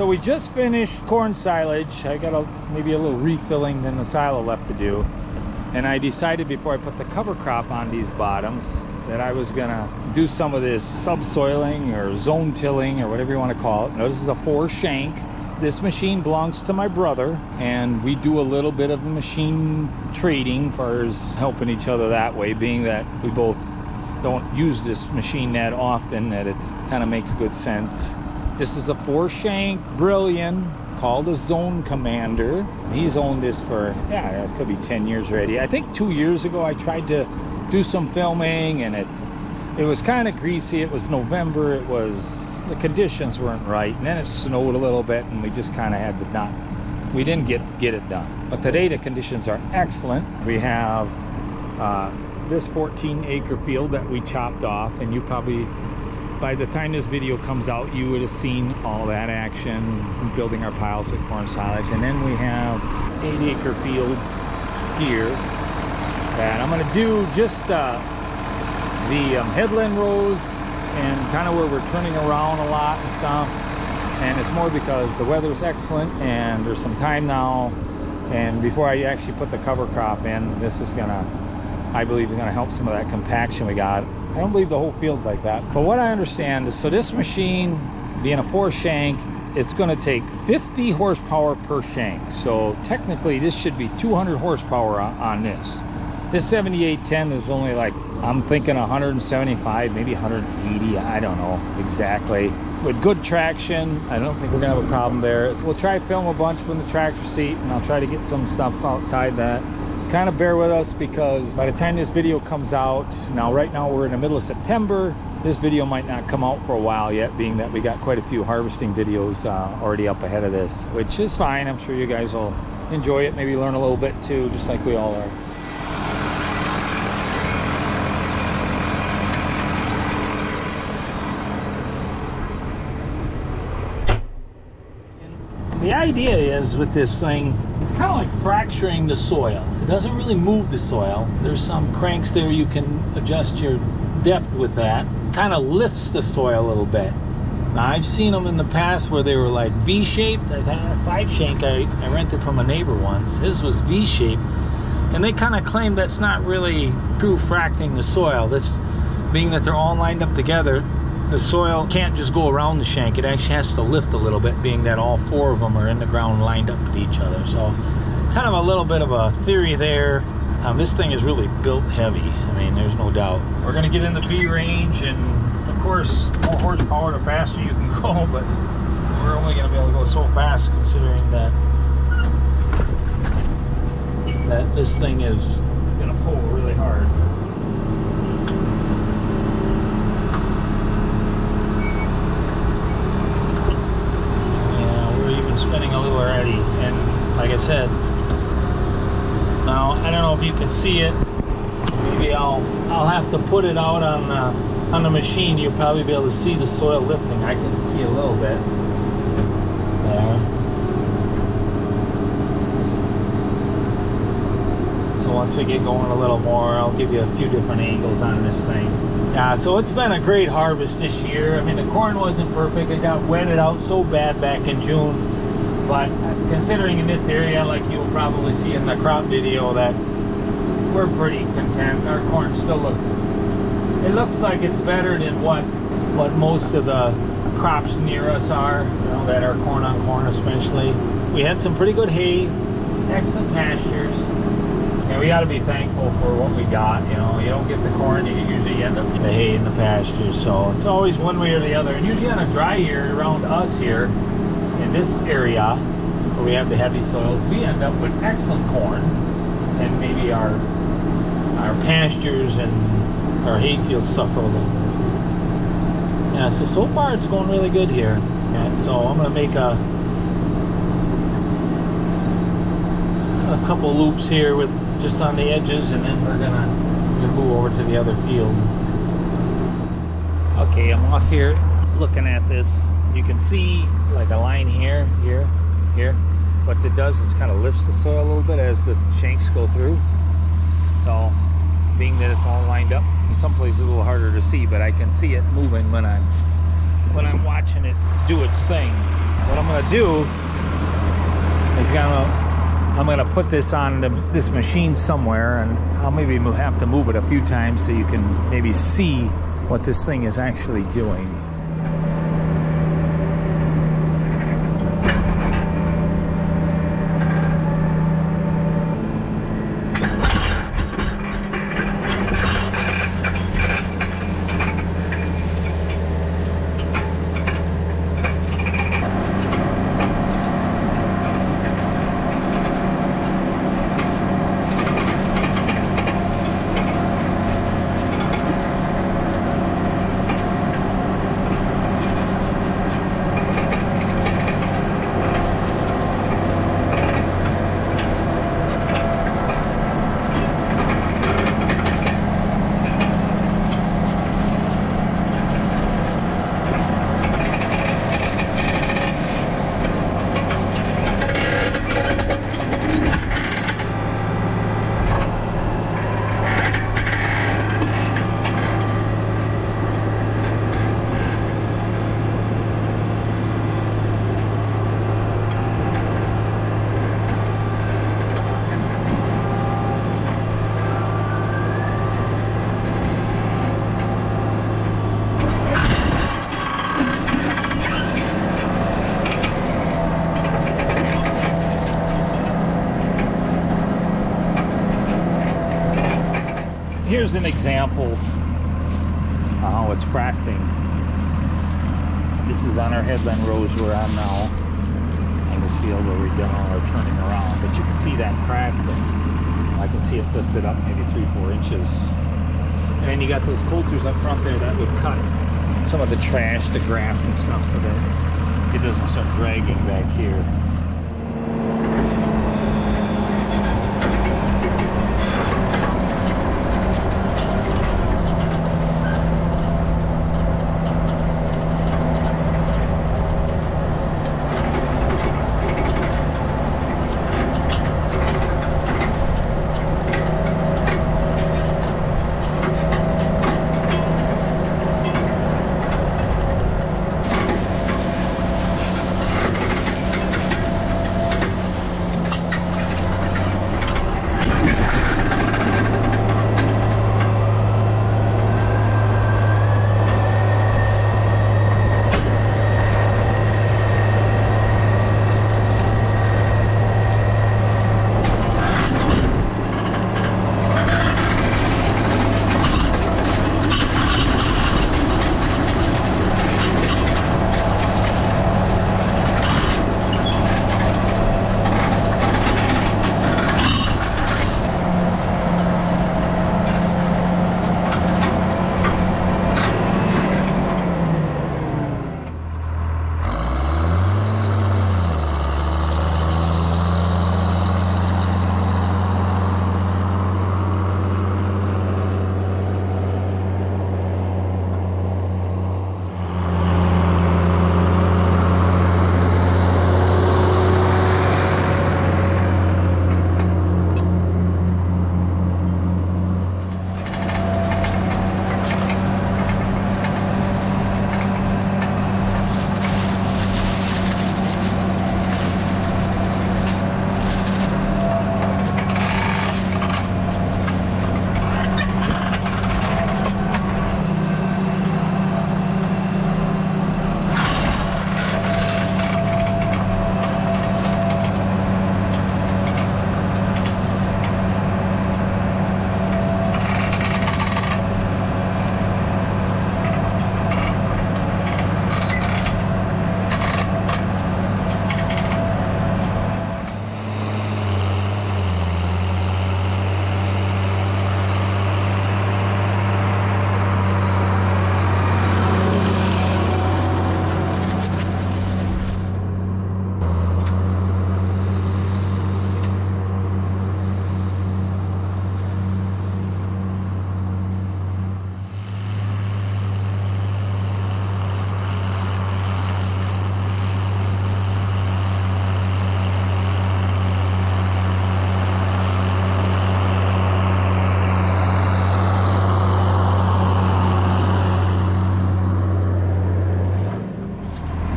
So we just finished corn silage. I got maybe a little refilling in the silo left to do. And I decided before I put the cover crop on these bottoms that I was gonna do some of this subsoiling or zone tilling or whatever you want to call it. Now, this is a 4 shank. This machine belongs to my brother, and we do a little bit of machine trading as far as helping each other that way, being that we both don't use this machine that often, that it kind of makes good sense. This is a 4 shank Brillion called a Zone Commander. He's owned this for, yeah, it could be 10 years already. I think 2 years ago I tried to do some filming, and it was kind of greasy. It was November. It was, the conditions weren't right, and then it snowed a little bit, and we just kind of had to we didn't get it done. But today the conditions are excellent. We have this 14-acre field that we chopped off, and you probably, by the time this video comes out, you would have seen all that action, building our piles of corn silage. And then we have 8-acre fields here that I'm going to do just the headland rows and kind of where we're turning around a lot and stuff. And it's more because the weather's excellent and there's some time now, and before I actually put the cover crop in, this is gonna, I believe, is gonna help some of that compaction we got. I don't believe the whole field's like that, but what I understand is, so this machine being a 4 shank, it's going to take 50 horsepower per shank. So technically this should be 200 horsepower on this. This 7810 is only like, I'm thinking 175, maybe 180, I don't know exactly. With good traction, I don't think we're gonna have a problem there. So we'll try to film a bunch from the tractor seat, and I'll try to get some stuff outside that. Kind of bear with us, because by the time this video comes out, now right now we're in the middle of September, this video might not come out for a while yet, being that we got quite a few harvesting videos already up ahead of this, which is fine. I'm sure you guys will enjoy it, maybe learn a little bit too, just like we all are. The idea is with this thing, it's kind of like fracturing the soil. It doesn't really move the soil. There's some cranks there you can adjust your depth with that. Kind of lifts the soil a little bit. Now, I've seen them in the past where they were like V-shaped. I had a 5 shank I rented from a neighbor once. His was V-shaped, and they kind of claim that's not really true fracturing the soil. This being that they're all lined up together, the soil can't just go around the shank. It actually has to lift a little bit, being that all 4 of them are in the ground lined up with each other. So kind of a little bit of a theory there. This thing is really built heavy. I mean, there's no doubt. We're going to get in the B range, and of course, more horsepower the faster you can go, but we're only going to be able to go so fast, considering that this thing is going to pull really hard. Spinning a little already, and like I said, now I don't know if you can see it. Maybe I'll have to put it out on the machine. You'll probably be able to see the soil lifting. I can see a little bit there. So once we get going a little more, I'll give you a few different angles on this thing. Yeah, so it's been a great harvest this year. I mean, the corn wasn't perfect. It got wetted out so bad back in June. But considering in this area, like you'll probably see in the crop video, that we're pretty content. Our corn still looks like it's better than what most of the crops near us are, you know, that are corn on corn especially. We had some pretty good hay, excellent pastures, and we got to be thankful for what we got. You know, you don't get the corn, you usually end up with the hay and the pastures. So it's always one way or the other. And usually on a dry year around us here, in this area where we have the heavy soils, we end up with excellent corn, and maybe our pastures and our hay fields suffer a little bit. Yeah, so far it's going really good here. And so I'm going to make a couple loops here with just on the edges, and then we're gonna move over to the other field. Okay, I'm off here looking at this. You can see like a line here, here. What it does is kind of lifts the soil a little bit as the shanks go through. So, being that it's all lined up, in some places a little harder to see, but I can see it moving when I'm watching it do its thing. what I'm gonna do is I'm gonna put this on this machine somewhere, and I'll maybe have to move it a few times so you can maybe see what this thing is actually doing. Here's an example of how it's fracking. This is on our headland rows where I'm now, on this field where we've done all our turning around. But you can see that crack. I can see it lifted up maybe 3-4 inches. And then you got those coulters up front there that would cut some of the trash, the grass and stuff, so that it doesn't start dragging back here.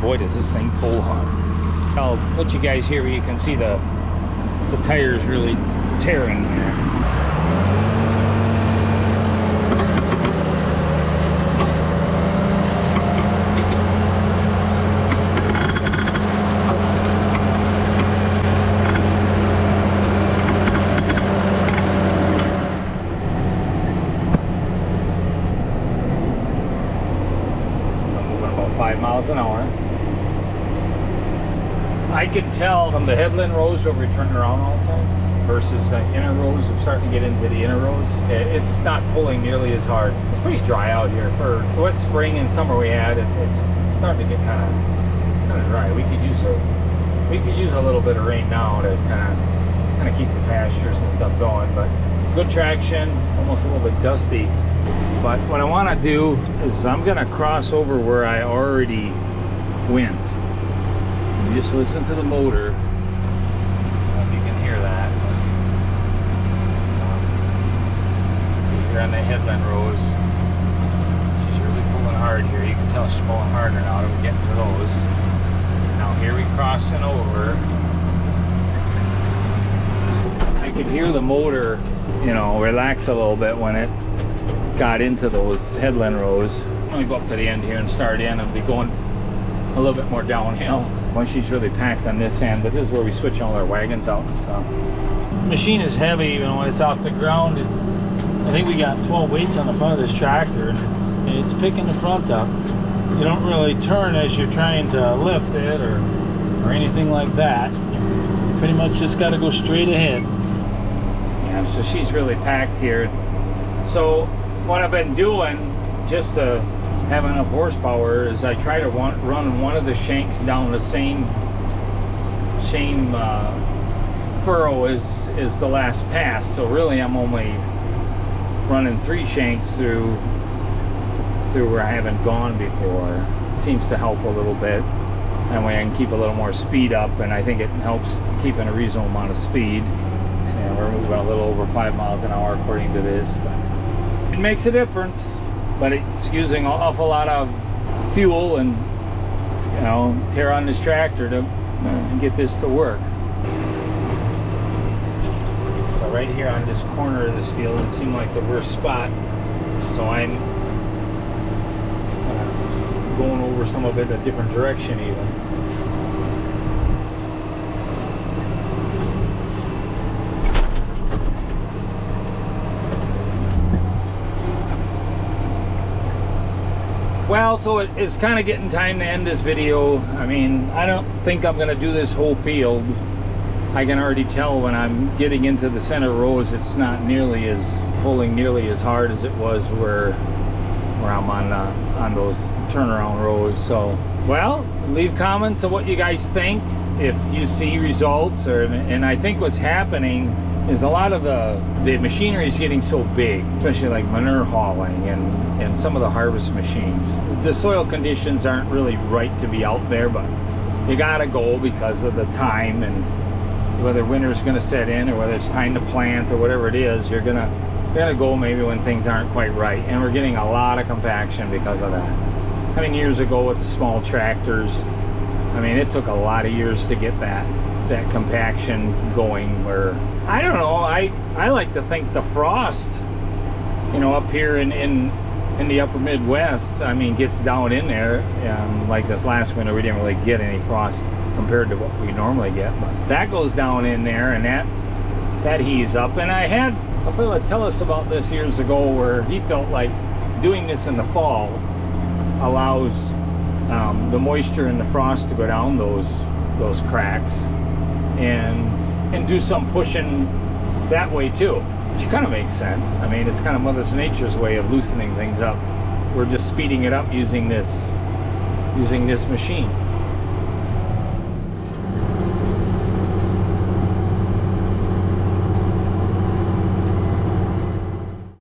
Boy, does this thing pull hard. I'll let you guys hear where you can see the tires really tearing there. Moving about 5 miles an hour. I can tell from the headland rows where we turn around all the time versus the inner rows. I'm starting to get into the inner rows. It's not pulling nearly as hard. It's pretty dry out here for what spring and summer we had. It's starting to get kind of dry. We could use a little bit of rain now to kind of keep the pastures and stuff going. But good traction, almost a little bit dusty. But what I want to do is I'm going to cross over where I already went. You just listen to the motor. I don't know if you can hear that. See here on the headland rows, she's really pulling hard here. You can tell she's pulling harder now that we're getting to those. Now here we crossing over. I could hear the motor, you know, relax a little bit when it got into those headland rows. Let me go up to the end here and start in and be going a little bit more downhill. Once she's really packed on this end, but this is where we switch all our wagons out and stuff. The machine is heavy, you know, when it's off the ground. I think we got 12 weights on the front of this tractor, and it's picking the front up. You don't really turn as you're trying to lift it or anything like that. You pretty much just got to go straight ahead. Yeah, so she's really packed here. So what I've been doing, just to have enough horsepower, is I try to run one of the shanks down the same furrow as the last pass. So really I'm only running 3 shanks through where I haven't gone before. Seems to help a little bit. That way I can keep a little more speed up, and I think it helps keeping a reasonable amount of speed. And we're moving a little over 5 miles an hour according to this, but it makes a difference. But it's using an awful lot of fuel and, you know, tear on this tractor to get this to work. So right here on this corner of this field, it seemed like the worst spot. So I'm going over some of it a different direction even. Well, so it's kind of getting time to end this video. I mean, I don't think I'm going to do this whole field. I can already tell when I'm getting into the center rows, it's not nearly as pulling nearly as hard as it was where I'm on those turnaround rows. So, well, leave comments of what you guys think if you see results. And I think what's happening is a lot of the machinery is getting so big, especially like manure hauling and some of the harvest machines. The soil conditions aren't really right to be out there, but you gotta go because of the time, and whether winter's gonna set in or whether it's time to plant or whatever it is, you're gonna go maybe when things aren't quite right. And we're getting a lot of compaction because of that. I mean, years ago with the small tractors, I mean, it took a lot of years to get that compaction going, where I don't know, I like to think the frost, you know, up here in the upper Midwest, I mean, gets down in there. Like this last winter, we didn't really get any frost compared to what we normally get, but that goes down in there and that heaves up. And I had a fella tell us about this years ago, where he felt like doing this in the fall allows the moisture and the frost to go down those cracks and do some pushing that way too, which kind of makes sense. I mean, it's kind of Mother Nature's way of loosening things up. We're just speeding it up using this machine.